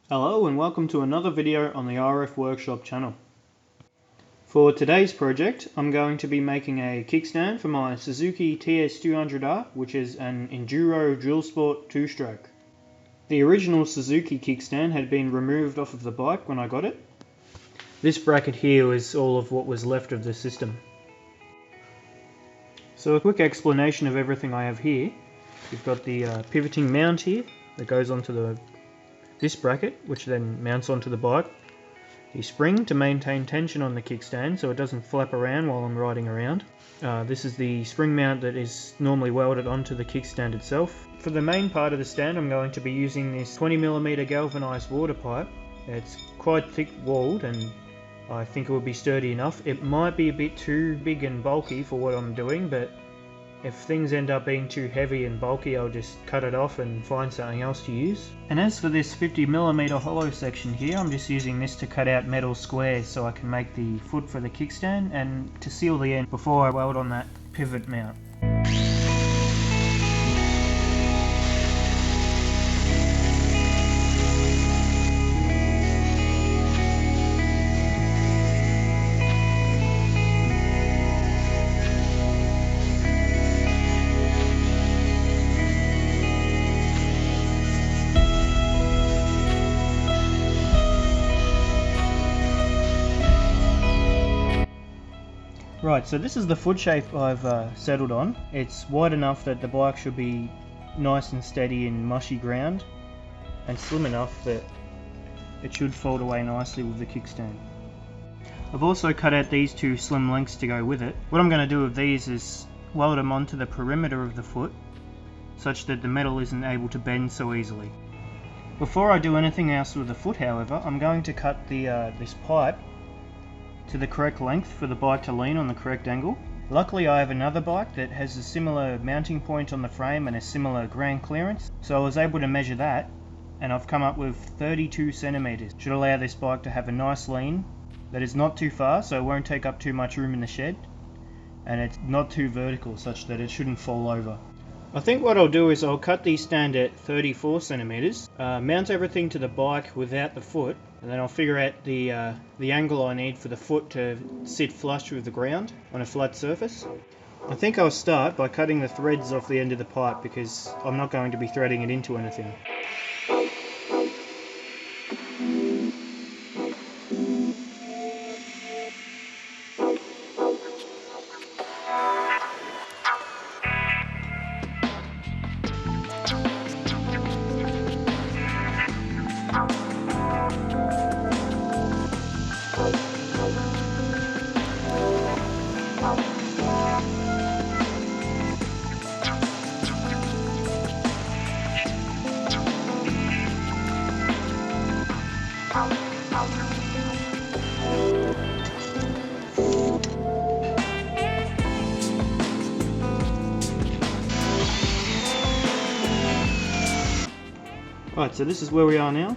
Hello and welcome to another video on the RF Workshop channel. For today's project I'm going to be making a kickstand for my Suzuki TS200R, which is an Enduro Dual Sport 2-stroke. The original Suzuki kickstand had been removed off of the bike when I got it. This bracket here is all of what was left of the system. So a quick explanation of everything I have here. We've got the pivoting mount here that goes onto this bracket, which then mounts onto the bike. The spring to maintain tension on the kickstand so it doesn't flap around while I'm riding around. This is the spring mount that is normally welded onto the kickstand itself. For the main part of the stand I'm going to be using this 20mm galvanized water pipe. It's quite thick walled and I think it will be sturdy enough. It might be a bit too big and bulky for what I'm doing, but if things end up being too heavy and bulky, I'll just cut it off and find something else to use. And as for this 50mm hollow section here, I'm just using this to cut out metal squares so I can make the foot for the kickstand and to seal the end before I weld on that pivot mount. Right, so this is the foot shape I've settled on. It's wide enough that the bike should be nice and steady in mushy ground, and slim enough that it should fold away nicely with the kickstand. I've also cut out these two slim links to go with it. What I'm going to do with these is weld them onto the perimeter of the foot, such that the metal isn't able to bend so easily. Before I do anything else with the foot, however, I'm going to cut this pipe to the correct length for the bike to lean on the correct angle. Luckily I have another bike that has a similar mounting point on the frame and a similar ground clearance, so I was able to measure that, and I've come up with 32 centimeters. Should allow this bike to have a nice lean that is not too far, so it won't take up too much room in the shed, and it's not too vertical such that it shouldn't fall over. I think what I'll do is I'll cut these stand at 34 centimeters, mount everything to the bike without the foot, and then I'll figure out the angle I need for the foot to sit flush with the ground on a flat surface. I think I'll start by cutting the threads off the end of the pipe because I'm not going to be threading it into anything. Right, so this is where we are now.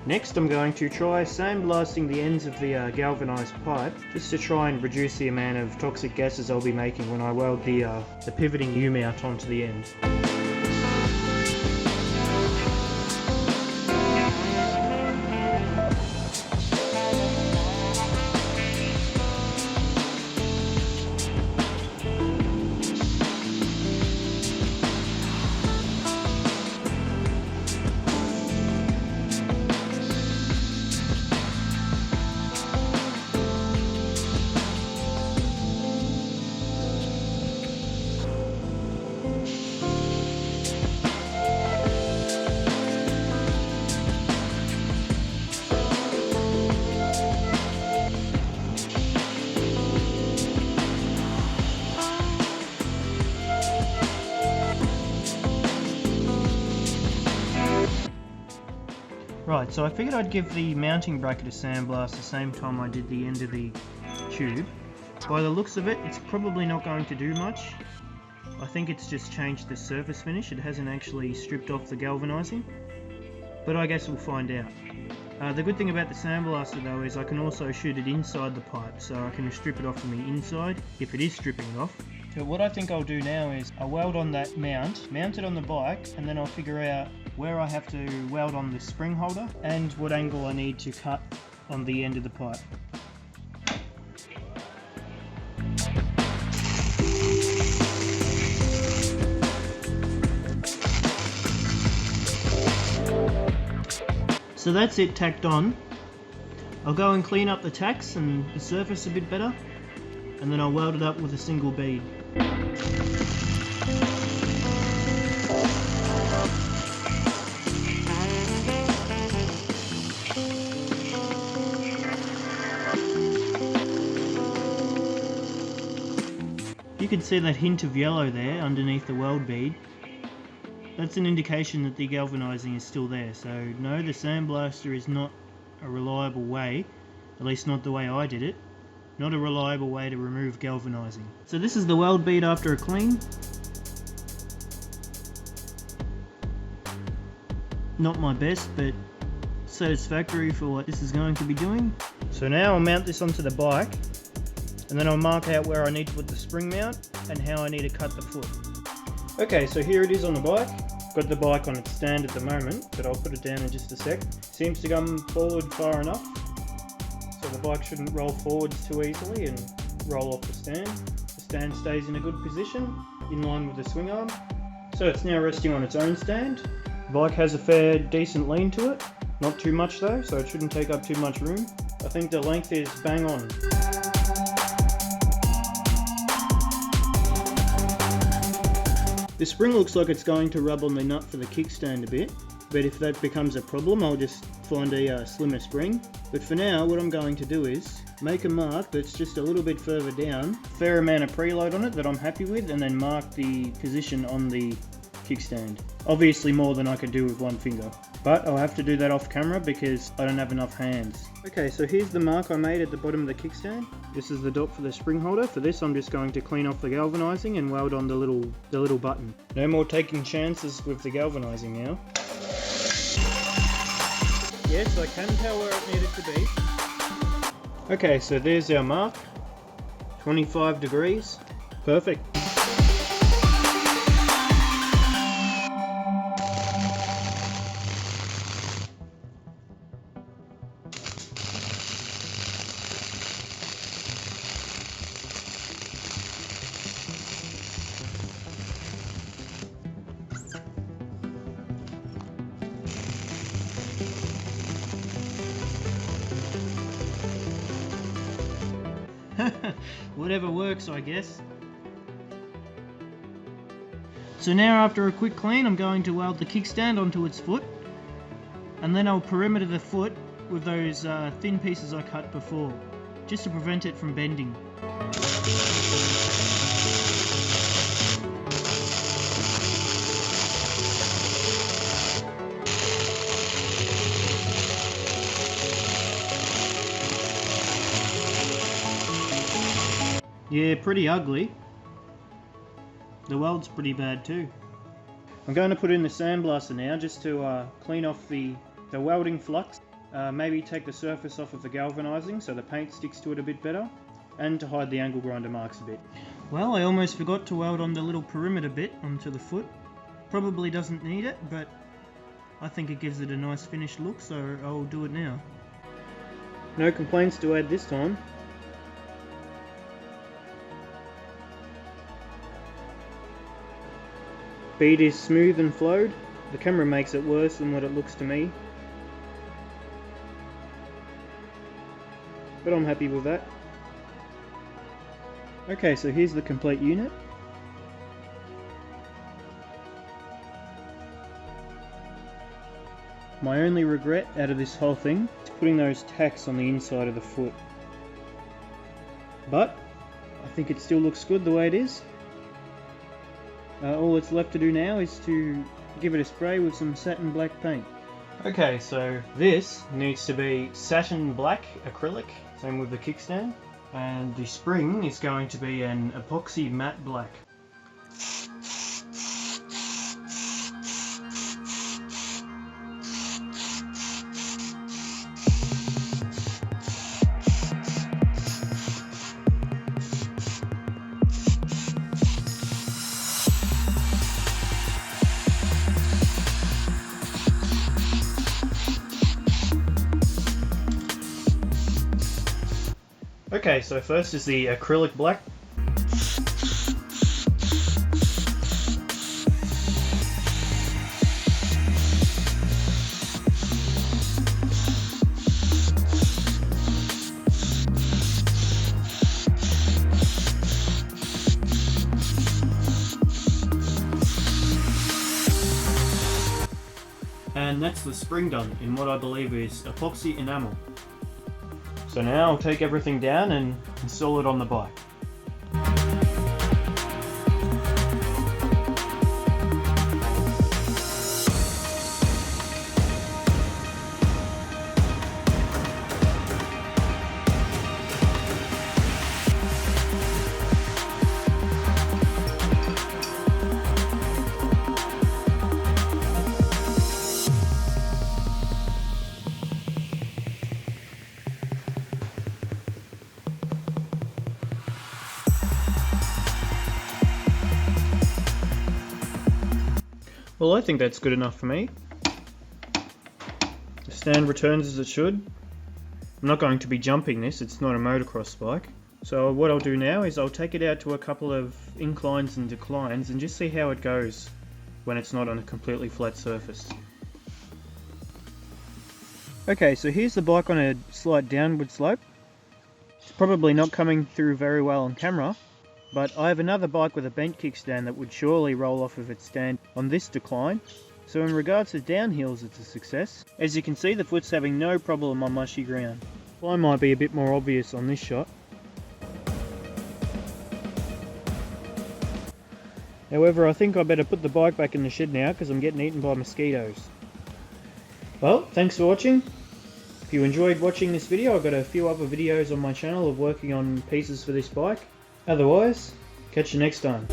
Next I'm going to try sandblasting the ends of the galvanized pipe just to try and reduce the amount of toxic gases I'll be making when I weld the pivoting U-mount onto the end. Right, so I figured I'd give the mounting bracket a sandblast the same time I did the end of the tube. By the looks of it, it's probably not going to do much. I think it's just changed the surface finish, it hasn't actually stripped off the galvanizing, but I guess we'll find out. The good thing about the sandblaster though is I can also shoot it inside the pipe, so I can strip it off from the inside if it is stripping it off, So what I think I'll do now is I'll weld on that mount it on the bike, and then I'll figure out where I have to weld on the spring holder and what angle I need to cut on the end of the pipe. So that's it tacked on. I'll go and clean up the tacks and the surface a bit better, and then I'll weld it up with a single bead. You can see that hint of yellow there underneath the weld bead. That's an indication that the galvanizing is still there. So no, the sandblaster is not a reliable way, at least not the way I did it, not a reliable way to remove galvanizing. So this is the weld bead after a clean. Not my best, but satisfactory for what this is going to be doing. So now I'll mount this onto the bike, and then I'll mark out where I need to put the spring mount and how I need to cut the foot. Okay, so here it is on the bike. Got the bike on its stand at the moment, but I'll put it down in just a sec. Seems to come forward far enough, so the bike shouldn't roll forwards too easily and roll off the stand. The stand stays in a good position, in line with the swing arm. So it's now resting on its own stand. The bike has a fair, decent lean to it. Not too much though, so it shouldn't take up too much room. I think the length is bang on. The spring looks like it's going to rub on the nut for the kickstand a bit, but if that becomes a problem I'll just find a slimmer spring. But for now what I'm going to do is make a mark that's just a little bit further down, fair amount of preload on it that I'm happy with, and then mark the position on the kickstand. Obviously more than I could do with one finger, but I'll have to do that off camera because I don't have enough hands. Okay, so here's the mark I made at the bottom of the kickstand. This is the dot for the spring holder. For this I'm just going to clean off the galvanizing and weld on the little button. No more taking chances with the galvanizing now. Yes, I can tell where it needed to be. Okay, so there's our mark. 25 degrees. Perfect. Whatever works, I guess. So now after a quick clean I'm going to weld the kickstand onto its foot, and then I'll perimeter the foot with those thin pieces I cut before, just to prevent it from bending. Yeah, pretty ugly. The weld's pretty bad too. I'm going to put in the sandblaster now just to clean off the welding flux. Maybe take the surface off of the galvanizing so the paint sticks to it a bit better, and to hide the angle grinder marks a bit. Well, I almost forgot to weld on the little perimeter bit onto the foot. Probably doesn't need it, but I think it gives it a nice finished look, so I'll do it now. No complaints to add this time. Bead is smooth and flowed. The camera makes it worse than what it looks to me, but I'm happy with that. Okay, so here's the complete unit. My only regret out of this whole thing is putting those tacks on the inside of the foot, but I think it still looks good the way it is. All that's left to do now is to give it a spray with some satin black paint. Okay, so this needs to be satin black acrylic, same with the kickstand, and the spring is going to be an epoxy matte black. Okay, so first is the acrylic black. And that's the spring done in what I believe is epoxy enamel. So now I'll take everything down and install it on the bike. Well, I think that's good enough for me. The stand returns as it should. I'm not going to be jumping this, it's not a motocross bike. So what I'll do now is I'll take it out to a couple of inclines and declines and just see how it goes when it's not on a completely flat surface. Okay, so here's the bike on a slight downward slope. It's probably not coming through very well on camera, but I have another bike with a bent kickstand that would surely roll off of its stand on this decline. So in regards to downhills, it's a success. As you can see, the foot's having no problem on mushy ground. Climb might be a bit more obvious on this shot. However, I think I better put the bike back in the shed now because I'm getting eaten by mosquitoes. Well, thanks for watching. If you enjoyed watching this video, I've got a few other videos on my channel of working on pieces for this bike. Otherwise, catch you next time.